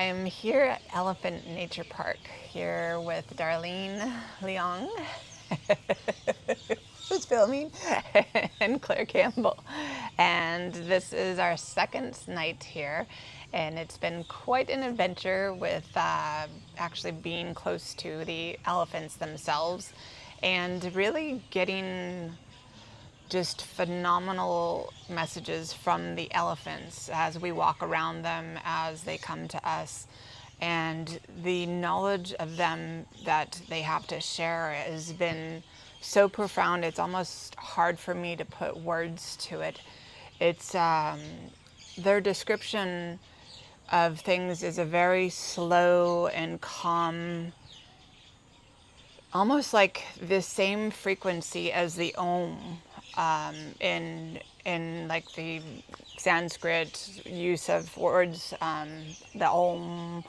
I'm here at Elephant Nature Park here with Darlene Leong, who's filming, and Claire Campbell. And this is our second night here, and it's been quite an adventure with actually being close to the elephants themselves and really getting just phenomenal messages from the elephants as we walk around them, as they come to us. And the knowledge of them that they have to share has been so profound, it's almost hard for me to put words to it. It's their description of things is a very slow and calm, almost like the same frequency as the Om. In like the Sanskrit use of words, the Om,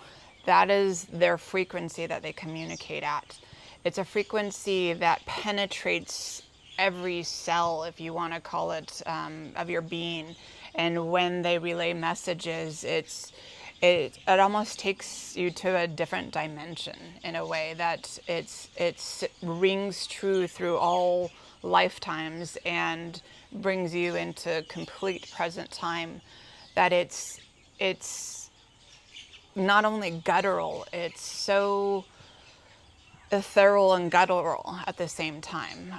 that is their frequency that they communicate at. It's a frequency that penetrates every cell, if you want to call it, of your being. And when they relay messages, it almost takes you to a different dimension in a way that it rings true through all lifetimes and brings you into complete present time. That it's not only guttural, it's so ethereal and guttural at the same time.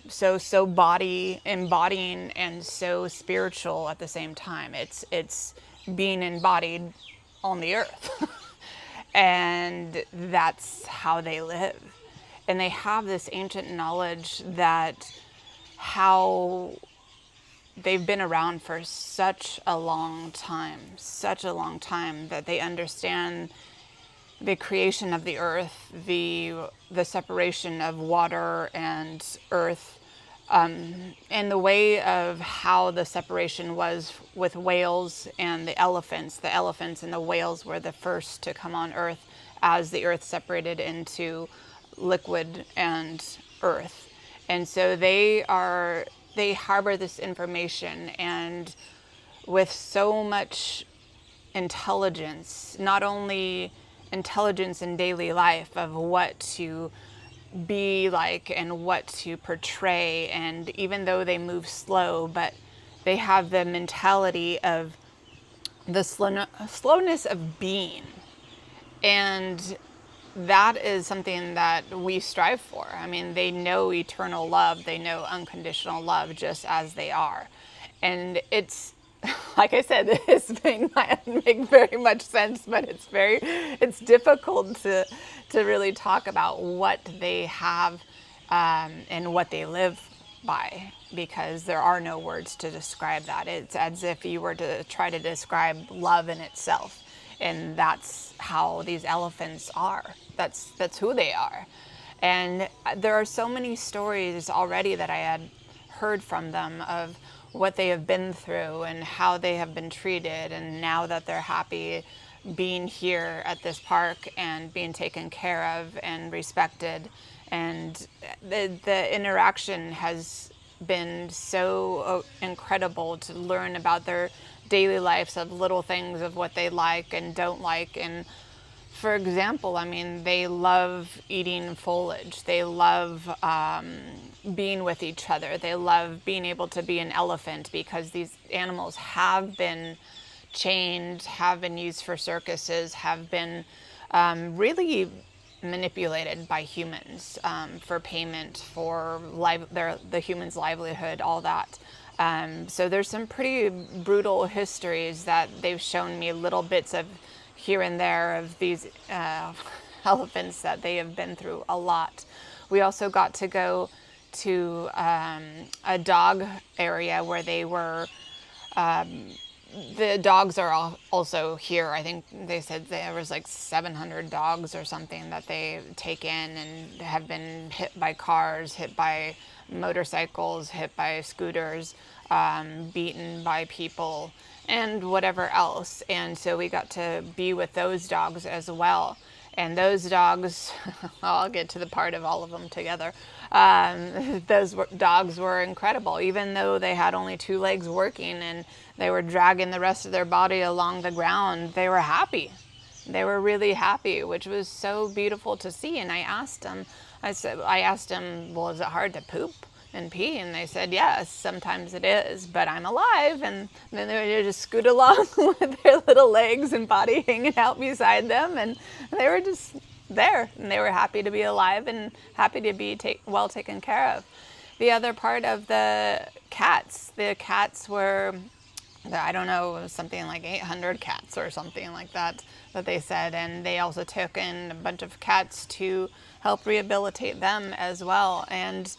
So body embodying and so spiritual at the same time. It's being embodied on the earth. And that's how they live. And they have this ancient knowledge that how they've been around for such a long time that they understand the creation of the earth, the separation of water and earth, and the way of how the separation was with whales and the elephants. The elephants and the whales were the first to come on earth as the earth separated into liquid and earth. And so they harbor this information, and with so much intelligence, not only intelligence in daily life of what to be like and what to portray, and even though they move slow, but they have the mentality of the slowness of being. And that is something that we strive for. I mean, they know eternal love, they know unconditional love just as they are. And it's, like I said, this may not make very much sense, but it's difficult to really talk about what they have and what they live by, because there are no words to describe that. It's as if you were to try to describe love in itself. And that's how these elephants are. That's who they are. And there are so many stories already that I had heard from them of what they have been through and how they have been treated, and now that they're happy being here at this park and being taken care of and respected. And the interaction has been so incredible to learn about their daily lives, of little things of what they like and don't like. And for example, I mean, they love eating foliage. They love being with each other. They love being able to be an elephant, because these animals have been chained, have been used for circuses, have been really manipulated by humans for payment, for the humans' livelihood, all that. So there's some pretty brutal histories that they've shown me, little bits of here and there of these elephants that they have been through a lot. We also got to go to a dog area where they were, the dogs are also here. I think they said there was like 700 dogs or something that they take in, and have been hit by cars, hit by motorcycles, hit by scooters, beaten by people, and whatever else. And so we got to be with those dogs as well. And those dogs, I'll get to the part of all of them together. Dogs were incredible, even though they had only 2 legs working and they were dragging the rest of their body along the ground. They were happy. They were really happy, which was so beautiful to see. And I asked them, I asked them, well, is it hard to poop and pee? And they said, yes, sometimes it is, but I'm alive. And then they would just scoot along with their little legs and body hanging out beside them. And they were just there, and they were happy to be alive and happy to be well taken care of. The other part of the cats were, I don't know, something like 800 cats or something like that they said. And they also took in a bunch of cats to help rehabilitate them as well. And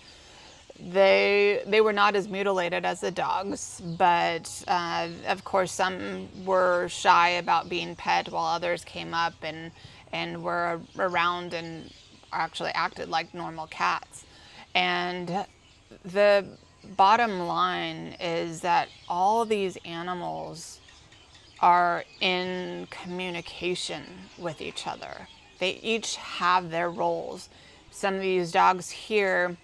they were not as mutilated as the dogs, but of course some were shy about being pet, while others came up and were around and actually acted like normal cats. And the bottom line is that all these animals are in communication with each other. They each have their roles. Some of these dogs here,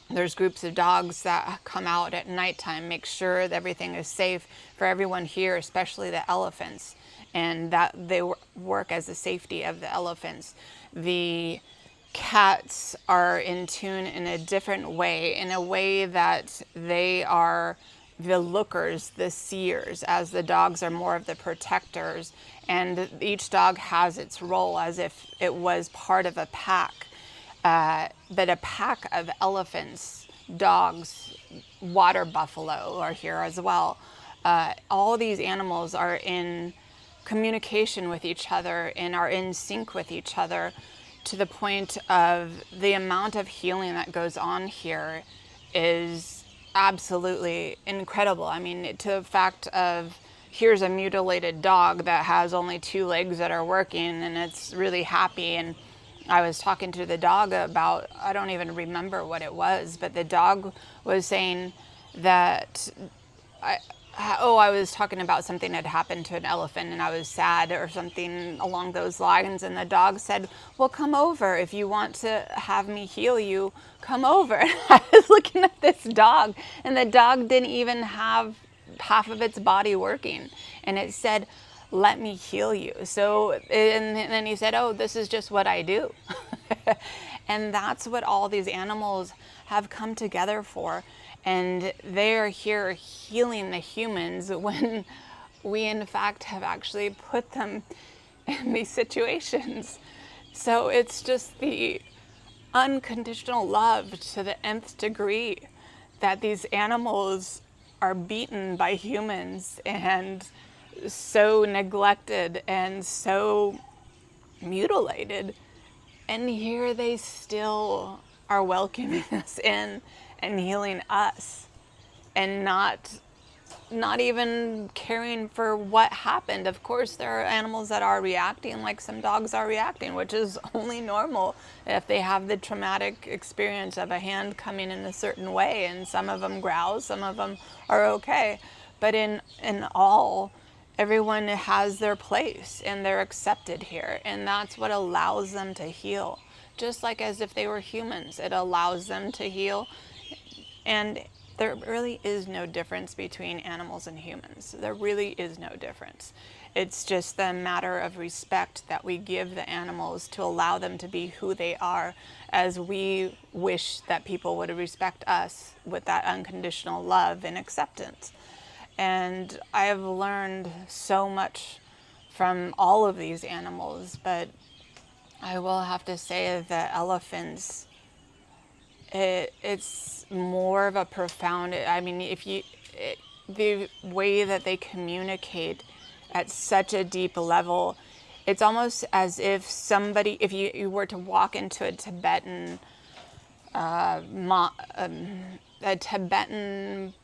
there's groups of dogs that come out at nighttime, make sure that everything is safe for everyone here, especially the elephants, and that they work as the safety of the elephants. The cats are in tune in a different way, in a way that they are the lookers, the seers, as the dogs are more of the protectors. And each dog has its role as if it was part of a pack. But a pack of elephants, dogs, water buffalo are here as well. All these animals are in communication with each other and are in sync with each other, to the point of the amount of healing that goes on here is absolutely incredible. I mean, to the fact of, here's a mutilated dog that has only 2 legs that are working and it's really happy. And I was talking to the dog about, I don't even remember what it was, but the dog was saying that I was talking about something that happened to an elephant and I was sad or something along those lines. And the dog said, well, come over. If you want to have me heal you, come over. And I was looking at this dog, and the dog didn't even have half of its body working. And it said, let me heal you. So, and then he said, oh, this is just what I do. And that's what all these animals have come together for. And they are here healing the humans when we, in fact, have actually put them in these situations. So it's just the unconditional love to the nth degree that these animals are beaten by humans and so neglected and so mutilated. And here they still are welcoming us in and healing us, and not even caring for what happened. Of course, there are animals that are reacting like some dogs are reacting, which is only normal if they have the traumatic experience of a hand coming in a certain way, and some of them growl, some of them are okay. But in all, everyone has their place and they're accepted here, and that's what allows them to heal. Just like as if they were humans, it allows them to heal. And there really is no difference between animals and humans. There really is no difference. It's just the matter of respect that we give the animals to allow them to be who they are, as we wish that people would respect us with that unconditional love and acceptance. And I have learned so much from all of these animals, but I will have to say that elephants, it's more of a profound, I mean, the way that they communicate at such a deep level, it's almost as if somebody, if you were to walk into a Tibetan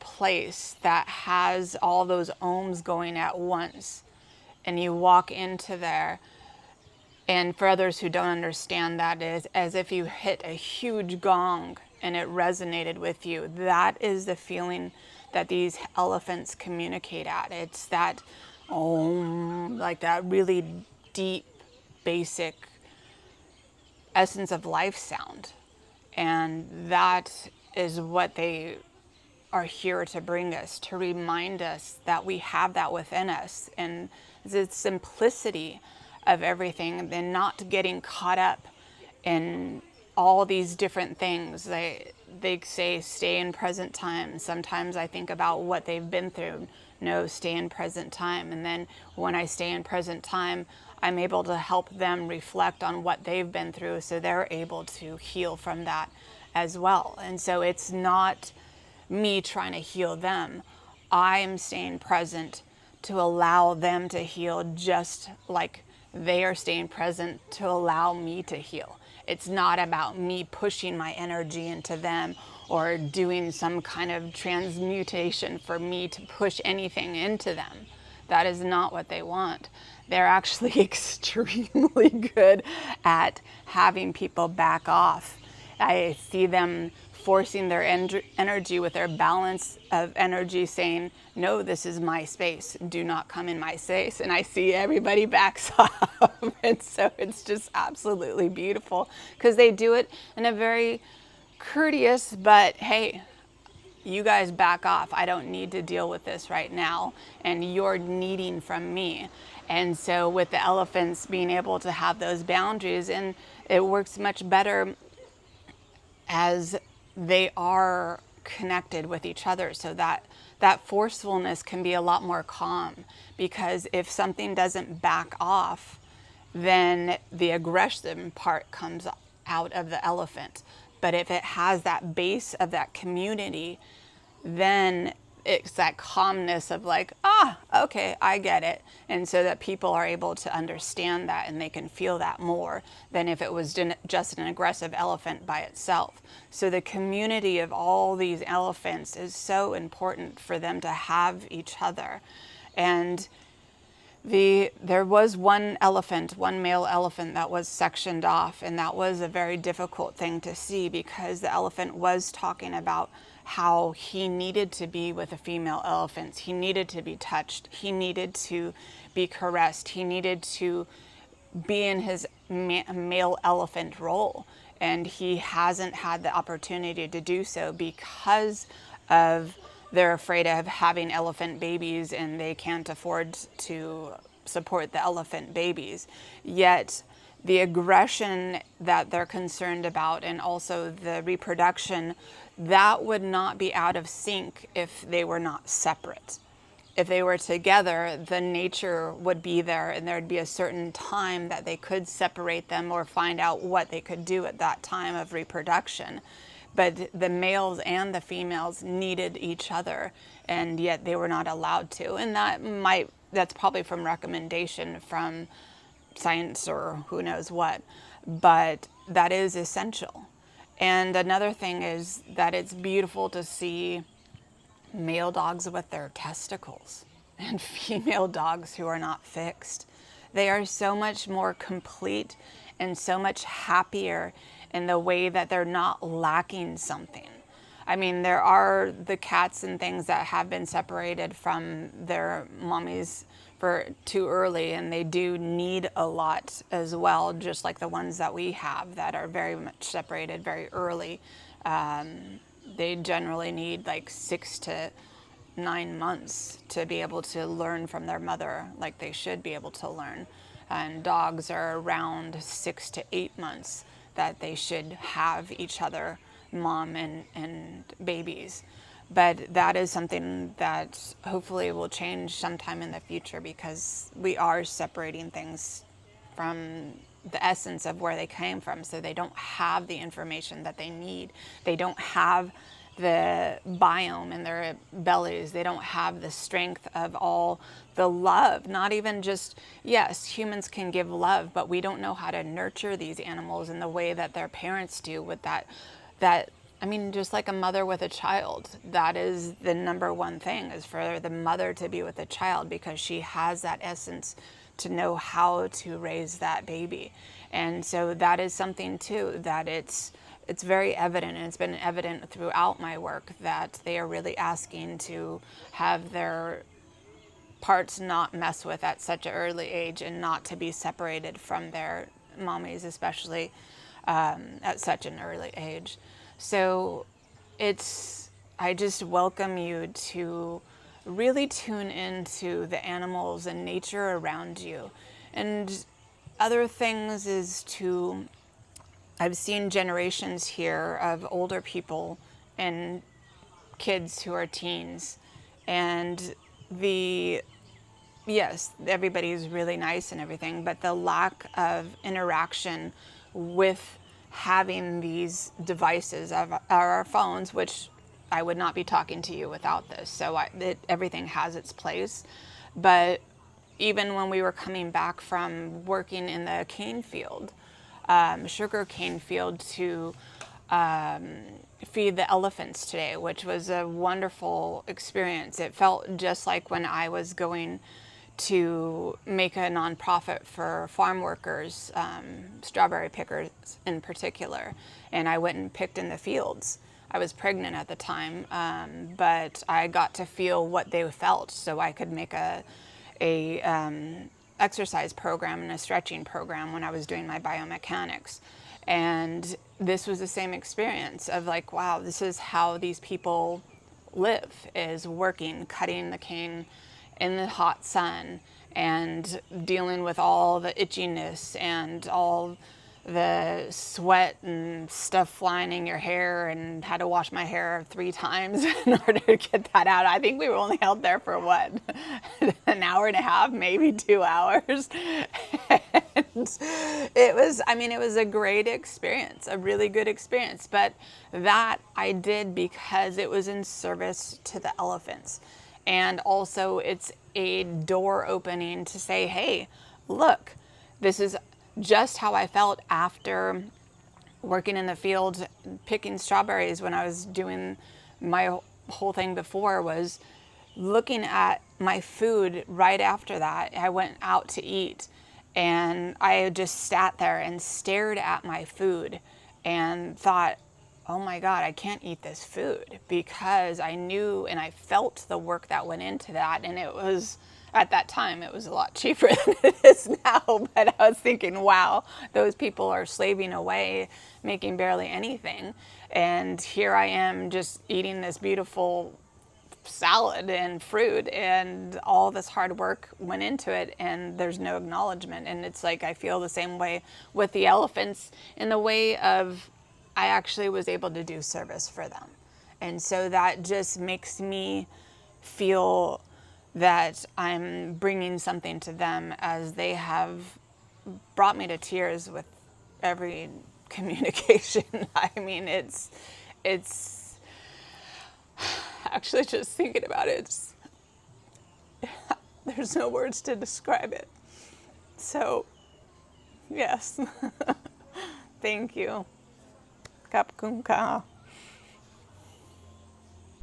place that has all those ohms going at once, and you walk into there, and for others who don't understand, that is as if you hit a huge gong and it resonated with you. That is the feeling that these elephants communicate at. It's that om, like that really deep, basic essence of life sound. And that is what they are here to bring us, to remind us that we have that within us. And the simplicity of everything, and then not getting caught up in all these different things. They say stay in present time. Sometimes I think about what they've been through. No, stay in present time. And then when I stay in present time, I'm able to help them reflect on what they've been through, so they're able to heal from that as well. And so it's not me trying to heal them. I'm staying present to allow them to heal, just like they are staying present to allow me to heal. It's not about me pushing my energy into them or doing some kind of transmutation for me to push anything into them. That is not what they want. They're actually extremely good at having people back off. I see them forcing their energy with their balance of energy, saying, no, this is my space. Do not come in my space. And I see everybody backs off. And so it's just absolutely beautiful, because they do it in a very courteous, but hey, you guys back off. I don't need to deal with this right now, and you're needing from me. And so with the elephants being able to have those boundaries, and it works much better as they are connected with each other, so that that forcefulness can be a lot more calm, because if something doesn't back off, then the aggressive part comes out of the elephant. But if it has that base of that community, then it's that calmness of like, okay, I get it. And so that people are able to understand that, and they can feel that more than if it was just an aggressive elephant by itself. So the community of all these elephants is so important for them to have each other. And there was one male elephant that was sectioned off, and that was a very difficult thing to see, because the elephant was talking about how he needed to be with the female elephants. He needed to be touched. He needed to be caressed. He needed to be in his male elephant role. And he hasn't had the opportunity to do so, because of they're afraid of having elephant babies, and they can't afford to support the elephant babies. Yet the aggression that they're concerned about, and also the reproduction, that would not be out of sync if they were not separate. If they were together, the nature would be there, and there'd be a certain time that they could separate them or find out what they could do at that time of reproduction. But the males and the females needed each other, and yet they were not allowed to. And that's probably from recommendation from science or who knows what, but that is essential. And another thing is that it's beautiful to see male dogs with their testicles and female dogs who are not fixed. They are so much more complete and so much happier in the way that they're not lacking something. I mean, there are the cats and things that have been separated from their mommies for too early, and they do need a lot as well, just like the ones that we have that are very much separated very early. They generally need like 6 to 9 months to be able to learn from their mother like they should be able to learn. And dogs are around 6 to 8 months that they should have each other, mom and babies. But that is something that hopefully will change sometime in the future, because we are separating things from the essence of where they came from. So they don't have the information that they need. They don't have the biome in their bellies. They don't have the strength of all the love. Not even just, yes, humans can give love, but we don't know how to nurture these animals in the way that their parents do with that I mean, just like a mother with a child, that is the number one thing, is for the mother to be with the child, because she has that essence to know how to raise that baby. And so that is something too, that it's very evident, and it's been evident throughout my work, that they are really asking to have their parts not mess with at such an early age, and not to be separated from their mommies, especially at such an early age. So I just welcome you to really tune into the animals and nature around you. And other things is to, I've seen generations here of older people and kids who are teens, and yes, everybody's really nice and everything, but the lack of interaction with having these devices of our phones, which I would not be talking to you without this. So everything has its place. But even when we were coming back from working in the cane field, sugar cane field, to feed the elephants today, which was a wonderful experience. It felt just like when I was going to make a nonprofit for farm workers, strawberry pickers in particular, and I went and picked in the fields. I was pregnant at the time, but I got to feel what they felt, so I could make a exercise program and a stretching program when I was doing my biomechanics. And this was the same experience of like, wow, this is how these people live, is working, cutting the cane in the hot sun and dealing with all the itchiness and all the sweat and stuff flying in your hair, and had to wash my hair 3 times in order to get that out. I think we were only out there for what, an hour and a half, maybe 2 hours. And it was, I mean, it was a great experience, a really good experience. But that I did because it was in service to the elephants. And also it's a door opening to say, hey, look, this is just how I felt after working in the field picking strawberries when I was doing my whole thing before, was looking at my food right after that. I went out to eat and I just sat there and stared at my food and thought, oh my God, I can't eat this food, because I knew and I felt the work that went into that. And it was, at that time, it was a lot cheaper than it is now. But I was thinking, wow, those people are slaving away, making barely anything. And here I am just eating this beautiful salad and fruit, and all this hard work went into it, and there's no acknowledgement. And it's like, I feel the same way with the elephants, in the way of, I actually was able to do service for them. And so that just makes me feel that I'm bringing something to them, as they have brought me to tears with every communication. I mean, it's actually, just thinking about it, there's no words to describe it. So, yes. Thank you. Kap kun ka.